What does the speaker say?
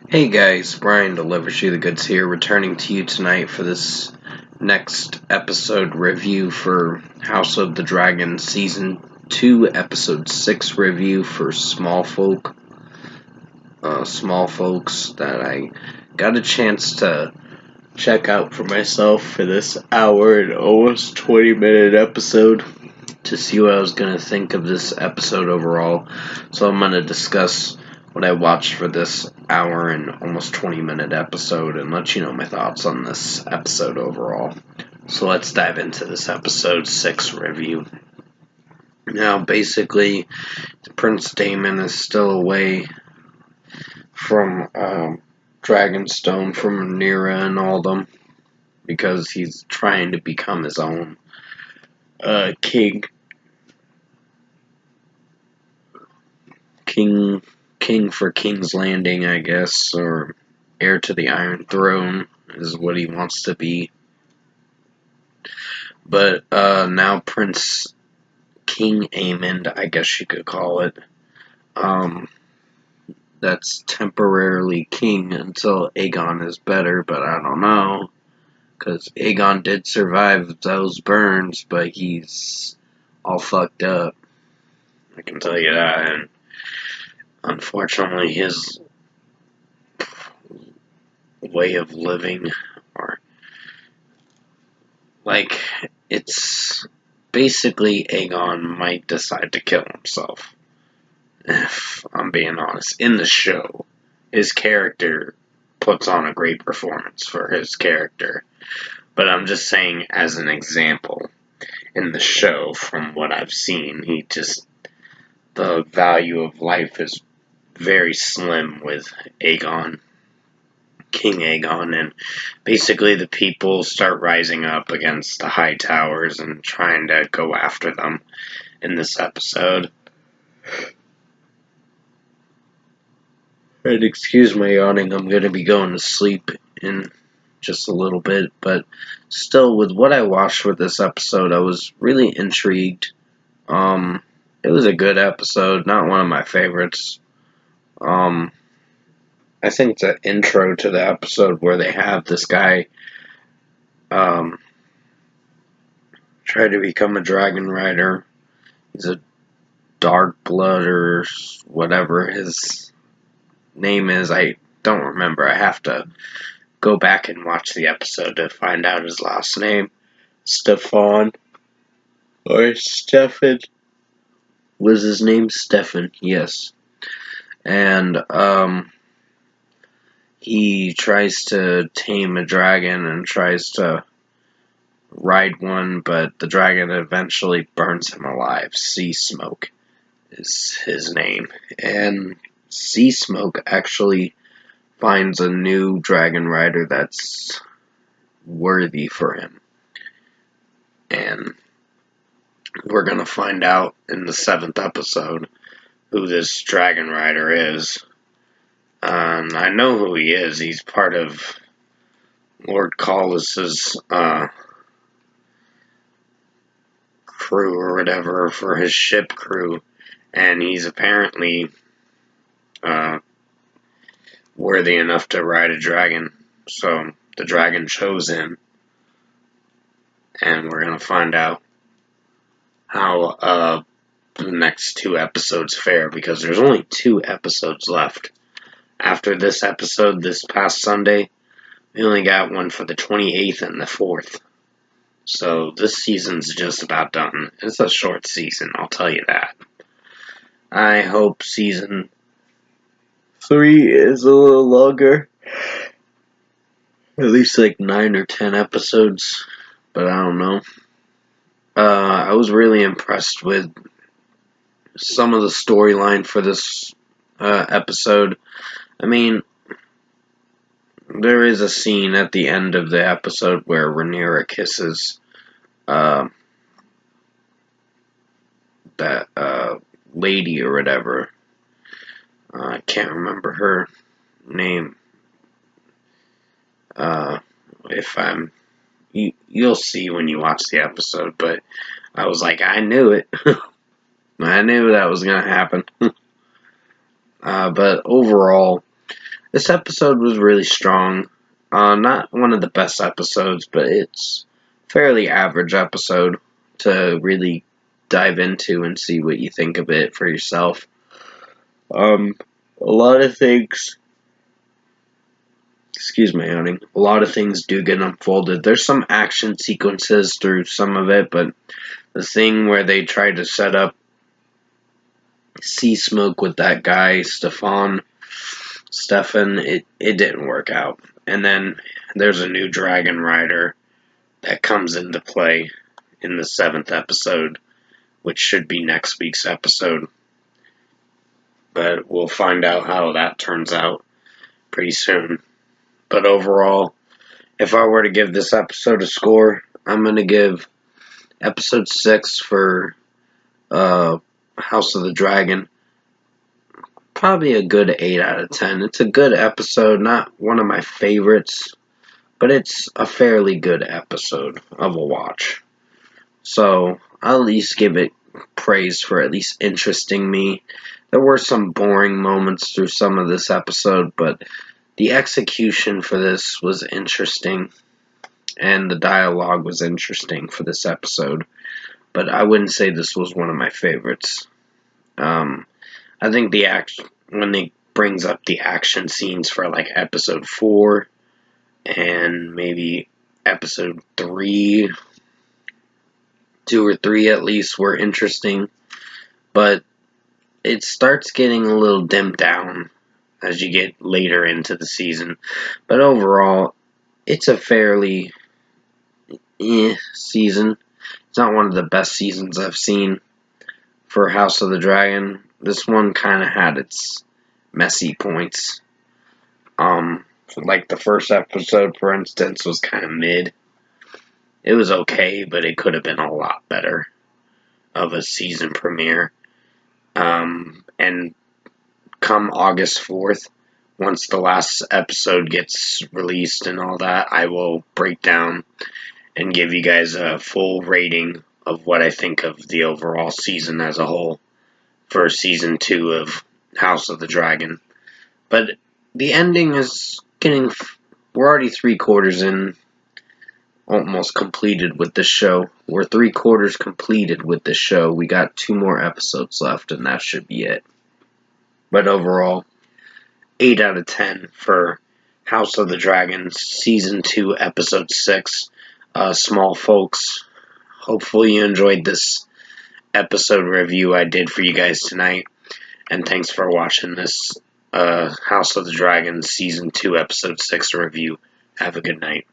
Hey guys, Brian delivers you the goods here, returning to you tonight for this next episode review for House of the Dragon Season 2, Episode 6 review for small folks that I got a chance to check out for myself for this hour and almost 20-minute episode to see what I was going to think of this episode overall. So I'm going to discuss what I watched for this hour and almost 20-minute episode and let you know my thoughts on this episode overall. So let's dive into this episode 6 review. Now, basically, Prince Daemon is still away from Dragonstone, from Rhaenyra and all them, because he's trying to become his own king. King for King's Landing, I guess, or heir to the Iron Throne is what he wants to be. But now Prince King Aemond, I guess you could call it, that's temporarily king until Aegon is better, but I don't know, because Aegon did survive those burns, but he's all fucked up. I can tell you that, and unfortunately his way of living, or like, it's basically Aegon might decide to kill himself, if I'm being honest. In the show, his character puts on a great performance for his character, but I'm just saying as an example, in the show, from what I've seen, the value of life is very slim with Aegon, King Aegon, and basically the people start rising up against the High Towers and trying to go after them in this episode. And excuse my yawning, I'm going to be going to sleep in just a little bit, but still, with what I watched with this episode, I was really intrigued. It was a good episode, not one of my favorites. I think the intro to the episode where they have this guy try to become a dragon rider. He's a dark blood or whatever his name is. I don't remember. I have to go back and watch the episode to find out his last name. Stefan or Stefan was his name. Stefan, yes. And he tries to tame a dragon and tries to ride one, but the dragon eventually burns him alive. Sea Smoke is his name. And Sea Smoke actually finds a new dragon rider that's worthy for him. And we're going to find out in the 7th episode who this dragon rider is. I know who he is. He's part of Lord Collis's crew or whatever, for his ship crew, and he's apparently worthy enough to ride a dragon, so the dragon chose him, and we're gonna find out how the next 2 episodes fare, because there's only 2 episodes left. After this episode, this past Sunday, we only got one for the 28th and the 4th. So this season's just about done. It's a short season, I'll tell you that. I hope season 3 is a little longer. At least like 9 or 10 episodes. But I don't know. I was really impressed with some of the storyline for this episode. I mean, there is a scene at the end of the episode where Rhaenyra kisses that lady or whatever. I can't remember her name. You'll see when you watch the episode, but I was like, I knew it. I knew that was going to happen. But overall, This episode was really strong. Not one of the best episodes, but it's fairly average episode to really dive into and see what you think of it for yourself. A lot of things. Excuse me, honey. A lot of things do get unfolded. There's some action sequences through some of it, but the thing where they tried to set up Sea Smoke with that guy, Stefan, it didn't work out. And then there's a new Dragon Rider that comes into play in the 7th episode, which should be next week's episode. But we'll find out how that turns out pretty soon. But overall, if I were to give this episode a score, I'm going to give episode 6 for House of the Dragon probably a good 8 out of 10. It's a good episode, not one of my favorites, but it's a fairly good episode of a watch. So I'll at least give it praise for at least interesting me. There were some boring moments through some of this episode, but the execution for this was interesting, and the dialogue was interesting for this episode. But I wouldn't say this was one of my favorites. I think the when they brings up the action scenes for like episode 4 and maybe episode 3, 2 or 3 at least, were interesting, but it starts getting a little dimmed down as you get later into the season. But overall, it's a fairly season. It's not one of the best seasons I've seen for House of the Dragon. This one kind of had its messy points. Like the first episode, for instance, was kind of mid. It was okay, but it could have been a lot better of a season premiere. And come August 4th, once the last episode gets released and all that, I will break down and give you guys a full rating of what I think of the overall season as a whole for season 2 of House of the Dragon. But the ending is getting... We're already 3/4 in, almost completed with this show. We're 3/4 completed with this show. We got 2 more episodes left, and that should be it. But overall, 8 out of 10 for House of the Dragon, Season 2, Episode 6. Small folks, hopefully you enjoyed this episode review I did for you guys tonight. And thanks for watching this House of the Dragon Season 2, Episode 6 review. Have a good night.